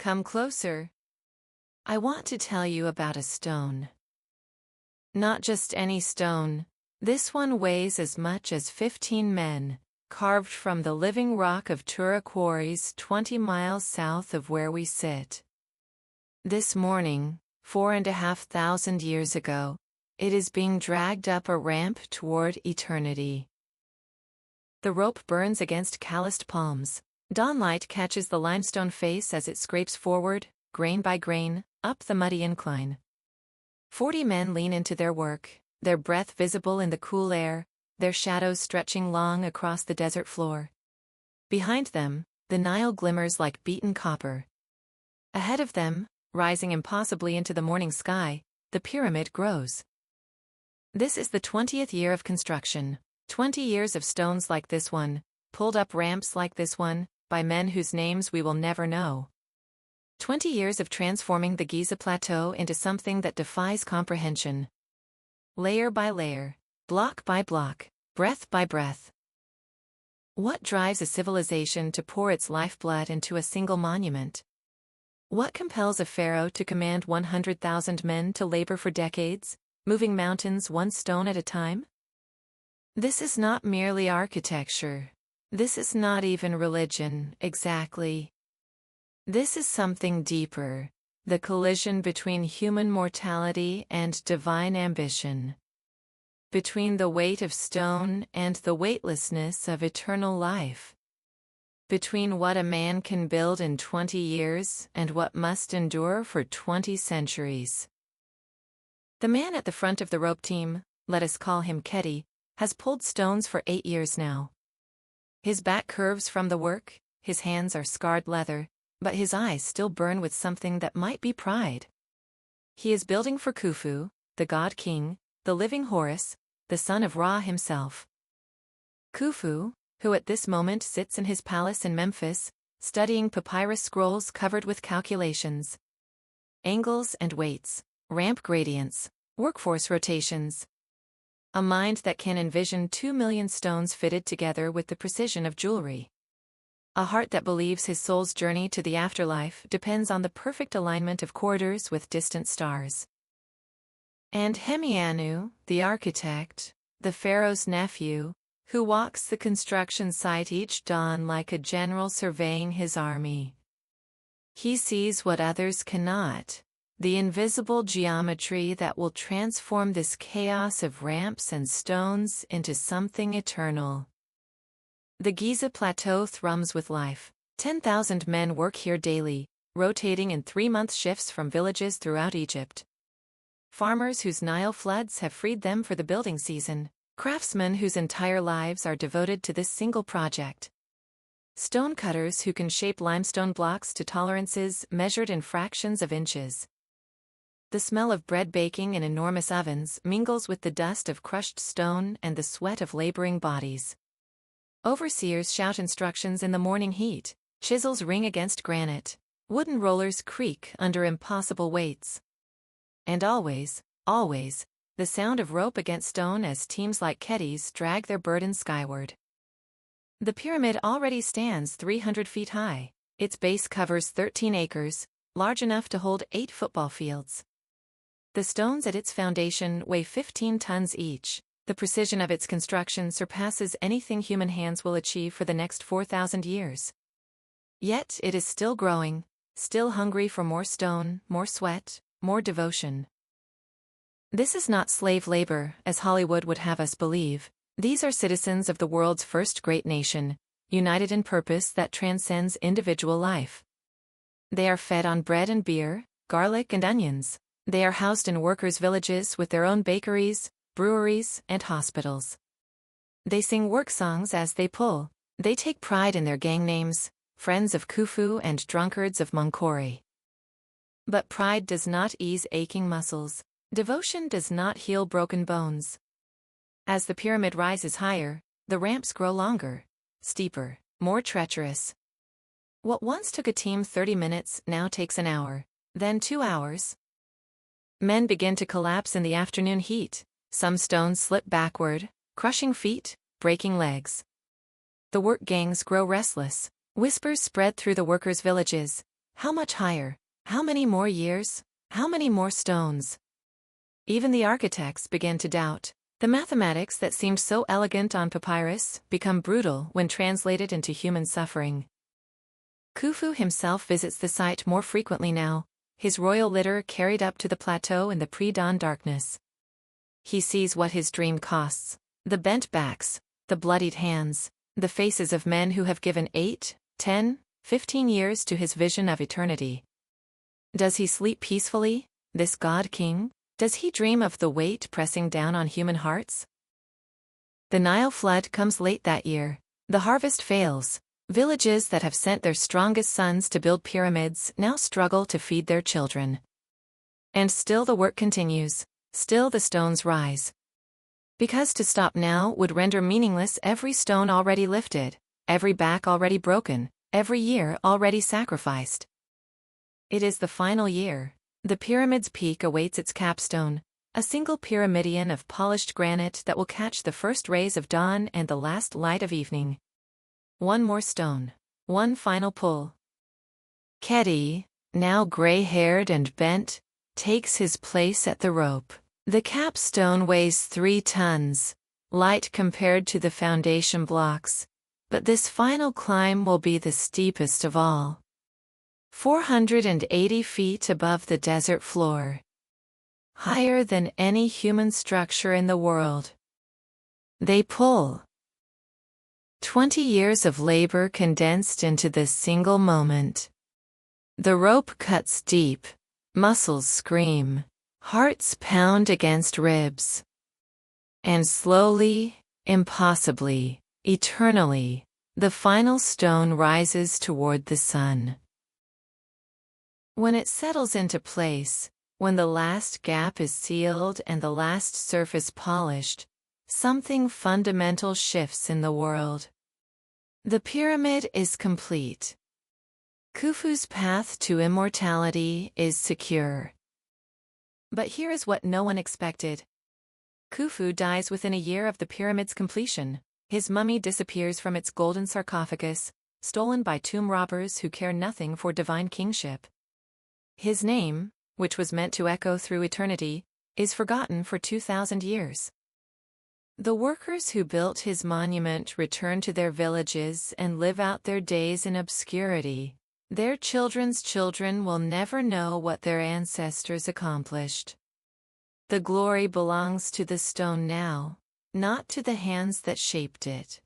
Come closer. I want to tell you about a stone. Not just any stone. This one weighs as much as 15 men, carved from the living rock of Tura quarries 20 miles south of where we sit. This morning, 4,500 years ago, it is being dragged up a ramp toward eternity. The rope burns against calloused palms. Dawnlight catches the limestone face as it scrapes forward, grain by grain, up the muddy incline. 40 men lean into their work, their breath visible in the cool air, their shadows stretching long across the desert floor. Behind them, the Nile glimmers like beaten copper. Ahead of them, rising impossibly into the morning sky, the pyramid grows. This is the 20th year of construction, 20 years of stones like this one, pulled up ramps like this one, by men whose names we will never know. 20 years of transforming the Giza Plateau into something that defies comprehension. Layer by layer, block by block, breath by breath. What drives a civilization to pour its lifeblood into a single monument? What compels a pharaoh to command 100,000 men to labor for decades, moving mountains one stone at a time? This is not merely architecture. This is not even religion, exactly. This is something deeper, the collision between human mortality and divine ambition. Between the weight of stone and the weightlessness of eternal life. Between what a man can build in 20 years and what must endure for 20 centuries. The man at the front of the rope team, let us call him Keti, has pulled stones for 8 years now. His back curves from the work, his hands are scarred leather, but his eyes still burn with something that might be pride. He is building for Khufu, the god king, the living Horus, the son of Ra himself. Khufu, who at this moment sits in his palace in Memphis, studying papyrus scrolls covered with calculations. Angles and weights, ramp gradients, workforce rotations. A mind that can envision 2 million stones fitted together with the precision of jewelry. A heart that believes his soul's journey to the afterlife depends on the perfect alignment of corridors with distant stars. And Hemiunu, the architect, the pharaoh's nephew, who walks the construction site each dawn like a general surveying his army. He sees what others cannot, the invisible geometry that will transform this chaos of ramps and stones into something eternal. The Giza Plateau thrums with life. 10,000 men work here daily, rotating in 3-month shifts from villages throughout Egypt. Farmers whose Nile floods have freed them for the building season. Craftsmen whose entire lives are devoted to this single project. Stonecutters who can shape limestone blocks to tolerances measured in fractions of inches. The smell of bread baking in enormous ovens mingles with the dust of crushed stone and the sweat of laboring bodies. Overseers shout instructions in the morning heat, chisels ring against granite, wooden rollers creak under impossible weights. And always, always, the sound of rope against stone as teams like Keti's drag their burden skyward. The pyramid already stands 300 feet high. Its base covers 13 acres, large enough to hold 8 football fields. The stones at its foundation weigh 15 tons each. The precision of its construction surpasses anything human hands will achieve for the next 4,000 years. Yet it is still growing, still hungry for more stone, more sweat, more devotion. This is not slave labor, as Hollywood would have us believe. These are citizens of the world's first great nation, united in purpose that transcends individual life. They are fed on bread and beer, garlic and onions. They are housed in workers' villages with their own bakeries, breweries, and hospitals. They sing work songs as they pull. They take pride in their gang names, Friends of Khufu and Drunkards of Munkori. But pride does not ease aching muscles. Devotion does not heal broken bones. As the pyramid rises higher, the ramps grow longer, steeper, more treacherous. What once took a team 30 minutes now takes an hour, then 2 hours. Men begin to collapse in the afternoon heat. Some stones slip backward, crushing feet, breaking legs. The work gangs grow restless. Whispers spread through the workers' villages. How much higher? How many more years? How many more stones? Even the architects began to doubt. The mathematics that seemed so elegant on papyrus become brutal when translated into human suffering. Khufu himself visits the site more frequently now, his royal litter carried up to the plateau in the pre-dawn darkness. He sees what his dream costs: the bent backs, the bloodied hands, the faces of men who have given 8, 10, 15 years to his vision of eternity. Does he sleep peacefully, this god-king? Does he dream of the weight pressing down on human hearts? The Nile flood comes late that year. The harvest fails. Villages that have sent their strongest sons to build pyramids now struggle to feed their children. And still the work continues. Still the stones rise. Because to stop now would render meaningless every stone already lifted, every back already broken, every year already sacrificed. It is the final year. The pyramid's peak awaits its capstone, a single pyramidion of polished granite that will catch the first rays of dawn and the last light of evening. One more stone. One final pull. Kedi, now gray-haired and bent, takes his place at the rope. The capstone weighs 3 tons, light compared to the foundation blocks, but this final climb will be the steepest of all. 480 feet above the desert floor. Higher than any human structure in the world. They pull. 20 years of labor condensed into this single moment. The rope cuts deep, muscles scream, hearts pound against ribs. And slowly, impossibly, eternally, the final stone rises toward the sun. When it settles into place, when the last gap is sealed and the last surface polished, something fundamental shifts in the world. The pyramid is complete. Khufu's path to immortality is secure. But here is what no one expected. Khufu dies within a year of the pyramid's completion. His mummy disappears from its golden sarcophagus, stolen by tomb robbers who care nothing for divine kingship. His name, which was meant to echo through eternity, is forgotten for 2,000 years. The workers who built his monument return to their villages and live out their days in obscurity. Their children's children will never know what their ancestors accomplished. The glory belongs to the stone now, not to the hands that shaped it.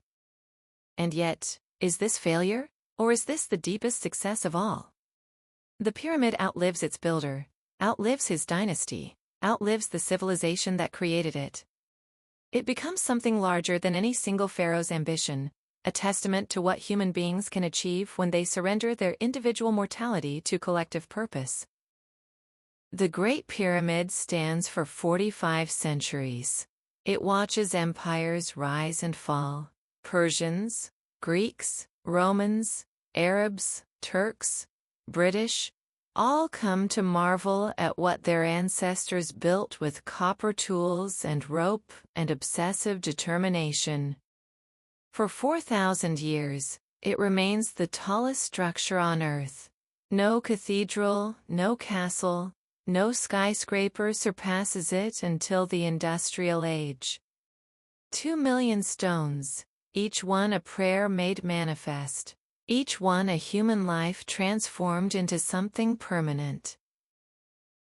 And yet, is this failure, or is this the deepest success of all? The pyramid outlives its builder, outlives his dynasty, outlives the civilization that created it. It becomes something larger than any single pharaoh's ambition, a testament to what human beings can achieve when they surrender their individual mortality to collective purpose. The Great Pyramid stands for 45 centuries. It watches empires rise and fall: Persians, Greeks, Romans, Arabs, Turks, British, all come to marvel at what their ancestors built with copper tools and rope and obsessive determination. For 4,000 years, it remains the tallest structure on Earth. No cathedral, no castle, no skyscraper surpasses it until the Industrial Age. 2 million stones, each one a prayer made manifest. Each one a human life transformed into something permanent.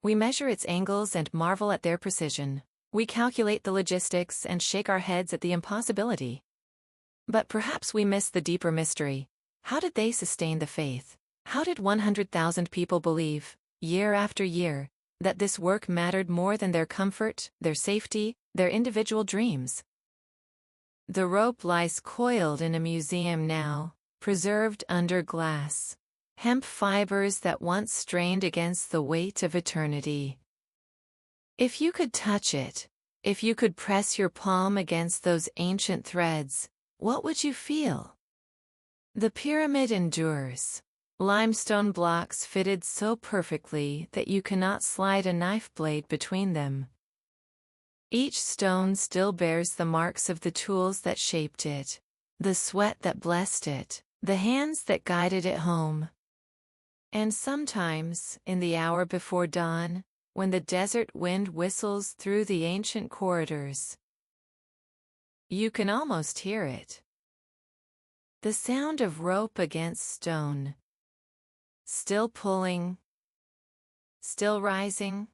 We measure its angles and marvel at their precision. We calculate the logistics and shake our heads at the impossibility. But perhaps we miss the deeper mystery. How did they sustain the faith? How did 100,000 people believe, year after year, that this work mattered more than their comfort, their safety, their individual dreams? The rope lies coiled in a museum now, preserved under glass. Hemp fibers that once strained against the weight of eternity. If you could touch it, if you could press your palm against those ancient threads, what would you feel? The pyramid endures. Limestone blocks fitted so perfectly that you cannot slide a knife blade between them. Each stone still bears the marks of the tools that shaped it, the sweat that blessed it, the hands that guided it home. And sometimes, in the hour before dawn, when the desert wind whistles through the ancient corridors, you can almost hear it. The sound of rope against stone. Still pulling, still rising.